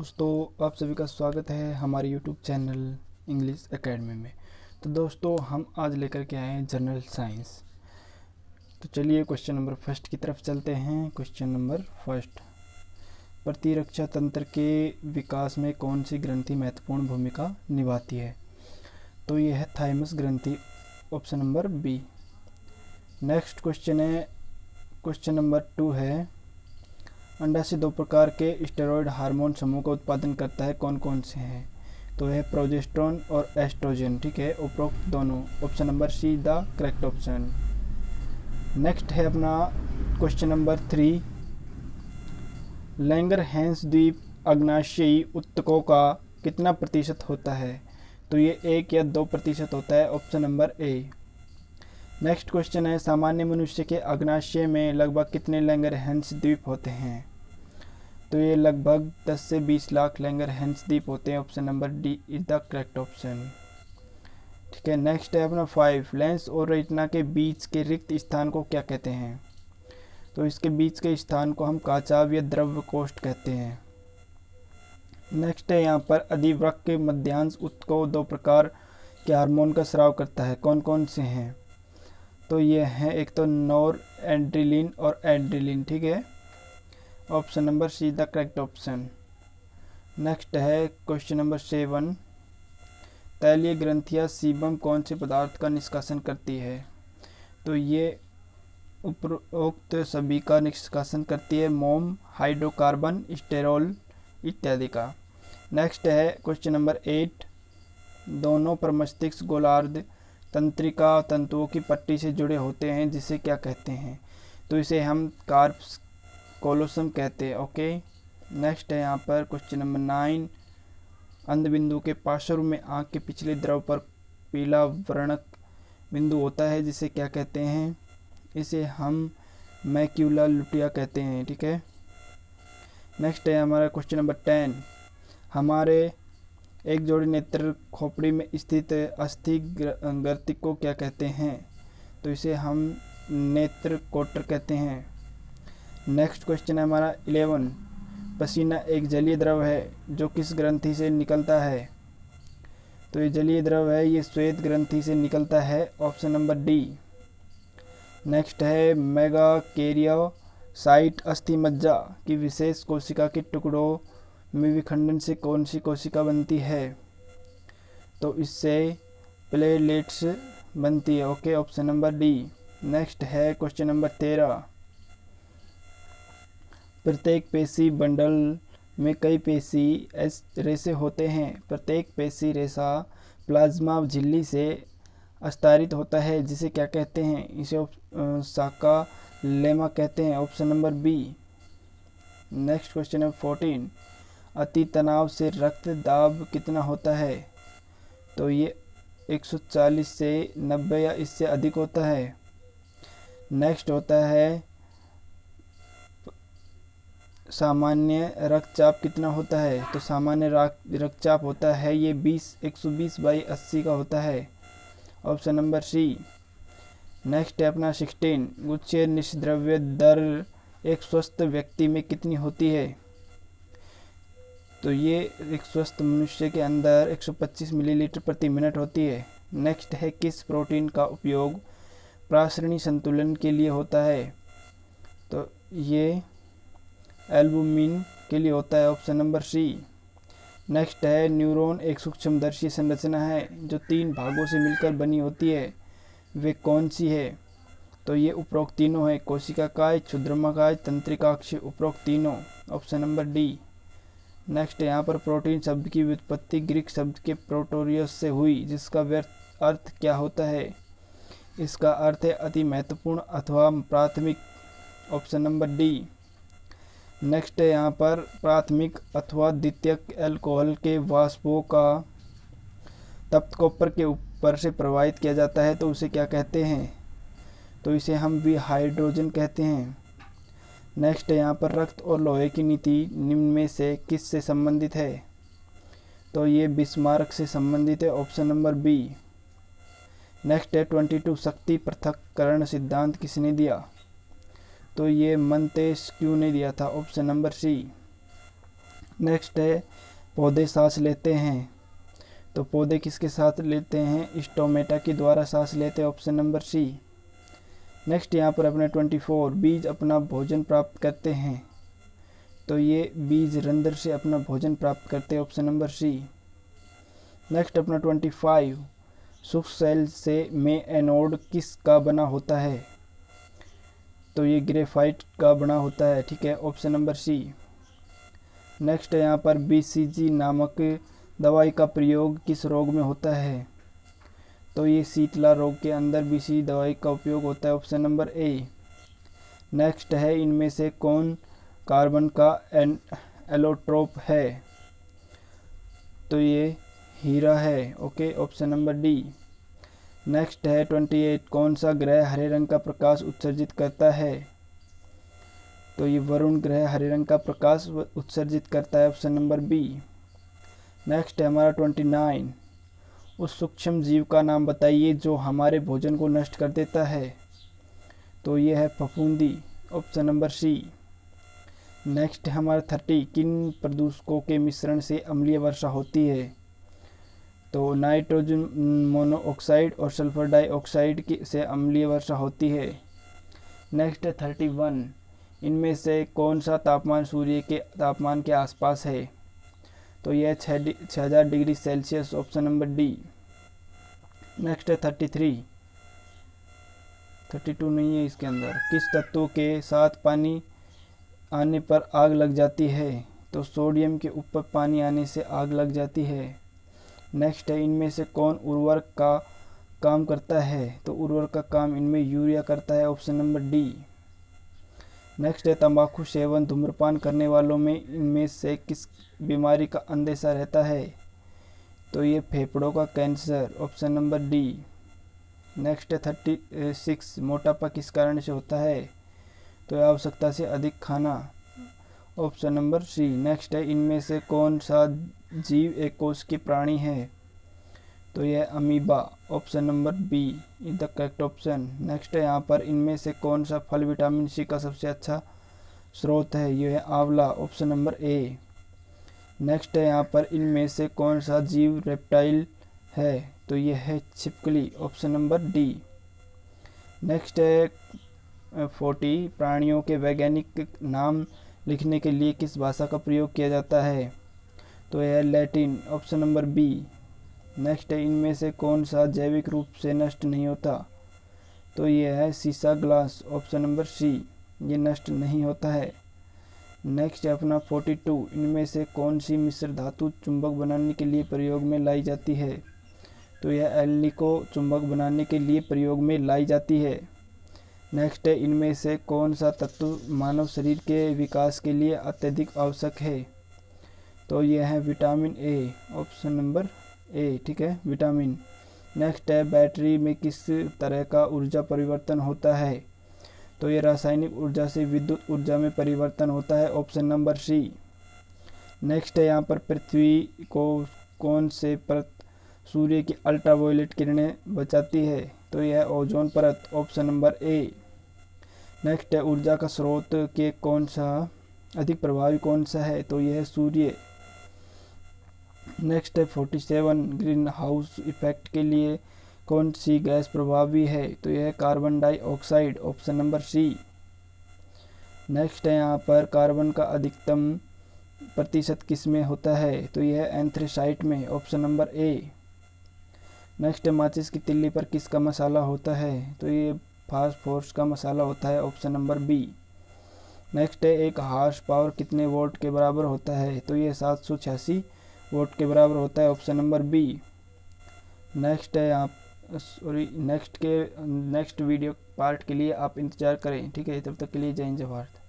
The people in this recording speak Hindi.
दोस्तों, आप सभी का स्वागत है हमारे यूट्यूब चैनल इंग्लिश एकेडमी में। तो दोस्तों, हम आज लेकर के आए हैं जनरल साइंस। तो चलिए क्वेश्चन नंबर फर्स्ट की तरफ चलते हैं। क्वेश्चन नंबर फर्स्ट, प्रतिरक्षा तंत्र के विकास में कौन सी ग्रंथि महत्वपूर्ण भूमिका निभाती है? तो यह है थाइमस ग्रंथि, option number B. Next question है, क्वेश्चन नंबर 2 है, अंडाशय दो प्रकार के स्टेरॉयड हार्मोन समूह का उत्पादन करता है, कौन कौन से हैं? तो यह प्रोजेस्टेरोन और एस्ट्रोजन। ठीक है, उपरोक्त दोनों, option number see the correct option. Next है अपना क्वेश्चन नंबर 3, लैंगरहैंस द्वीप अग्नाशयी उत्तकों का कितना प्रतिशत होता है? तो ये 1 या 2% होता है, option number A. Next question है, सामान्य मनुष्य के अग्नाशय में लगभग कितने लैंगरहैंस द्वीप होते हैं? तो ये लगभग 10 से 20 लाख लैंगरहैंस द्वीप होते हैं, option number D is the correct option. ठीक है, नेक्स्ट है अपना 5, लेंस और रेटिना के बीच के रिक्त स्थान को क्या कहते हैं? तो इसके बीच के स्थान को हम काचाव या द्रव्य कोष्ठ कहते हैं। नेक्स्ट है यहाँ पर, अधिवृक्क के मध्यांश उत्तकों 2 प्रकार के हार्मोन का स्राव करता है, कौन कौन से हैं? तो ये है, एक तो नॉर एड्रिलिन और एड्रिलिन। ठीक है, option number see the correct option. Next है क्वेश्चन नंबर 7, तैलीय ग्रंथियां सीबम कौन से पदार्थ का निष्कासन करती है? तो ये उपरोक्त सभी का निष्कासन करती है, मोम, हाइड्रोकार्बन, स्टेरॉल इत्यादि का। नेक्स्ट है क्वेश्चन नंबर 8, दोनों प्रमस्तिष्क गोलार्ध तंत्रिका तंतुओं की पट्टी से जुड़े होते हैं, जिसे क्या कहते हैं? तो इसे हम कार्प्स कोलोसम कहते हैं। ओके, नेक्स्ट है यहाँ पर क्वेश्चन नंबर 9, अंधबिंदु के पार्श्व में आँख के पिछले द्रव पर पीला वर्णक बिंदु होता है, जिसे क्या कहते हैं? इसे हम मैक्यूला लुटिया कहते हैं। ठीक है, नेक्स्ट है हमारा क्वेश्चन नंबर 10, हमारे एक जोड़ी नेत्र खोपड़ी में स्थित अस्थि ग्रंथि को क्या कहते हैं? तो इसे हम नेत्र कोटर कहते हैं। नेक्स्ट क्वेश्चन है हमारा 11, पसीना एक जलीय द्रव है जो किस ग्रंथि से निकलता है? तो ये जलीय द्रव है, ये श्वेत ग्रंथि से निकलता है, ऑप्शन नंबर डी। नेक्स्ट है मेगाकैरियोसाइट अस्थि मज्जा की विशेष कोशिका के टुकड़ों में विखंडन से कौन सी कोशिका बनती है? तो इससे प्लेटलेट्स बनती है। Okay, option number D. Next है क्वेश्चन नंबर 13, प्रत्येक पेशी बंडल में कई पेशी रेशे होते हैं, प्रत्येक पेशी रेशा प्लाज्मा झिल्ली से अस्तारित होता है, जिसे क्या कहते हैं? इसे साका लेमा कहते हैं, option number B. Next question है 14, अति तनाव से रक्त दाब कितना होता है? तो ये 140 से 90 या इससे अधिक होता है। नेक्स्ट होता है, सामान्य रक्तचाप कितना होता है? तो सामान्य रक्तचाप होता है ये 120/80 का होता है, ऑप्शन नंबर सी। नेक्स्ट है अपना 16, गुच्छे निष्द्रव्य दर एक स्वस्थ व्यक्ति में कितनी होती है? तो ये एक स्वस्थ मनुष्य के अंदर 125 मिलीलीटर प्रति मिनट होती है। नेक्स्ट है, किस प्रोटीन का उपयोग प्रासरणी संतुलन के लिए होता है? तो ये एल्बुमिन के लिए होता है, ऑप्शन नंबर सी। नेक्स्ट है, न्यूरॉन एक सूक्ष्मदर्शी संरचना है जो 3 भागों से मिलकर बनी होती है, वे कौन सी है? तो ये उपरोक्त तीनों है, कोशिकाकाय, क्षुद्रमाकाय, तंत्रिकाक्ष, उपरोक्त तीनों, ऑप्शन नंबर डी। नेक्स्ट यहाँ पर, प्रोटीन शब्द की व्युत्पत्ति ग्रीक शब्द के प्रोटोरियस से हुई, जिसका अर्थ क्या होता है? इसका अर्थ है अति महत्वपूर्ण अथवा प्राथमिक, ऑप्शन नंबर डी। नेक्स्ट है यहाँ पर, प्राथमिक अथवा द्वितीयक अल्कोहल के वाष्पों का तप्त कॉपर के ऊपर से प्रवाहित किया जाता है, तो उसे क्या कहते हैं? तो इसे हम हाइड्रोजन कहते हैं। नेक्स्ट है यहाँ पर, रक्त और लोहे की नीति निम्न में से किस से संबंधित है? तो ये बिस्मार्क से संबंधित है, ऑप्शन नंबर बी। नेक्स्ट है 22, शक्ति पृथक्करण सिद्धांत किसने दिया? तो ये मंतेस्क्यू ने दिया था, ऑप्शन नंबर सी। नेक्स्ट है पौधे सांस लेते हैं, तो पौधे किसके साथ लेते हैं, स्टोमेटा के द्वारा सांस लेते हैं, ऑप्शन नंबर सी। नेक्स्ट यहाँ पर अपने 24 बीज अपना भोजन प्राप्त करते हैं, तो ये बीज रंध्र से अपना भोजन प्राप्त करते हैं, ऑप्शन नंबर सी। नेक्स्ट अपना 25 शुष्क सेल से में एनोड किस का बना होता है, तो ये ग्रेफाइट का बना होता है, ठीक है, ऑप्शन नंबर सी। नेक्स्ट यहाँ पर BCG नामक दवाई का प्रयोग किस रोग में होता है, तो ये शीतला रोग के अंदर BCG दवाई का उपयोग होता है, ऑप्शन नंबर ए। नेक्स्ट है इनमें से कौन कार्बन का एलोट्रोप है, तो ये हीरा है, okay, option number D. Next है 28 कौन सा ग्रह हरे रंग का प्रकाश उत्सर्जित करता है, तो ये वरुण ग्रह हरे रंग का प्रकाश उत्सर्जित करता है, ऑप्शन नंबर बी। नेक्स्ट है हमारा 29 उस सूक्ष्म जीव का नाम बताइए जो हमारे भोजन को नष्ट कर देता है, तो ये है फफूंदी, ऑप्शन नंबर सी। नेक्स्ट है हमारा 30 किन प्रदूषकों के मिश्रण से अम्लीय वर्षा होती है, तो नाइट्रोजन मोनोऑक्साइड और सल्फर डाइऑक्साइड से अम्लीय वर्षा होती है। नेक्स्ट है 31 इनमें से कौन सा तापमान सूर्य के तापमान के आसपास है, तो यह 6000 degree Celsius, option number D. Next है 32 नहीं है इसके अंदर, किस तत्व के साथ पानी आने पर आग लग जाती है, तो सोडियम के ऊपर पानी आने से आग लग जाती है। नेक्स्ट है इनमें से कौन उर्वरक का काम करता है, तो उर्वरक का काम इनमें यूरिया करता है, ऑप्शन नंबर डी। नेक्स्ट है तंबाकू सेवन धूम्रपान करने वालों में इनमें से किस बीमारी का अंदेशा रहता है, तो ये फेफड़ों का cancer, option number D. Next है 36 मोटापा किस कारण से होता है, तो आवश्यकता से अधिक खाना, ऑप्शन नंबर सी। नेक्स्ट है इनमें से कौन सा जीव एक कोश की प्राणी है, तो यह amoeba, option number B is the correct option. Next है यहाँ पर इनमें से कौन सा फल विटामिन सी का सबसे अच्छा स्रोत है, यह है आंवला, ऑप्शन नंबर ए। नेक्स्ट है यहाँ पर इनमें से कौन सा जीव रेप्टाइल है, तो यह है छिपकली, ऑप्शन नंबर डी। नेक्स्ट है 40 प्राणियों के वैज्ञानिक नाम लिखने के लिए किस भाषा का प्रयोग किया जाता है, तो यह है Latin, option number B. Next है इनमें से कौन सा जैविक रूप से नष्ट नहीं होता, तो यह है शीशा ग्लास, ऑप्शन नंबर सी, ये नष्ट नहीं होता है। नेक्स्ट है अपना 42 इनमें से कौन सी मिश्र धातु चुंबक बनाने के लिए प्रयोग में लाई जाती है, तो यह एल्निको चुंबक बनाने के लिए प्रयोग में लाई जाती है। नेक्स्ट है इनमें से कौन सा तत्व मानव शरीर के विकास के लिए अत्यधिक आवश्यक है, तो यह है vitamin A, option number A, ठीक है, विटामिन। नेक्स्ट है बैटरी में किस तरह का ऊर्जा परिवर्तन होता है, तो ये रासायनिक ऊर्जा से विद्युत ऊर्जा में परिवर्तन होता है, ऑप्शन नंबर सी। नेक्स्ट है यहाँ पर पृथ्वी को कौन से परत सूर्य की अल्ट्रावायलेट किरणें बचाती है, तो यह ओजोन परत, ऑप्शन नंबर ए। नेक्स्ट है ऊर्जा का स्रोत के कौन सा अधिक प्रभावी कौन सा है, तो यह है सूर्य। नेक्स्ट है 47 ग्रीन हाउस इफेक्ट के लिए कौन सी गैस प्रभावी है, तो यह है carbon dioxide, option number C. Next है यहाँ पर कार्बन का अधिकतम प्रतिशत किस में होता है, तो यह है एंथ्रेसाइट में, ऑप्शन नंबर ए। नेक्स्ट है माचिस की तिल्ली पर किसका मसाला होता है, तो ये फास्फोरस का मसाला होता है, ऑप्शन नंबर बी। नेक्स्ट है एक हार्स पावर कितने वोल्ट के बराबर होता है, तो ये 786 वोल्ट के बराबर होता है, ऑप्शन नंबर बी। नेक्स्ट है आप नेक्स्ट वीडियो पार्ट के लिए आप इंतज़ार करें, ठीक है, तब तक के लिए जय हिंद जय भारत।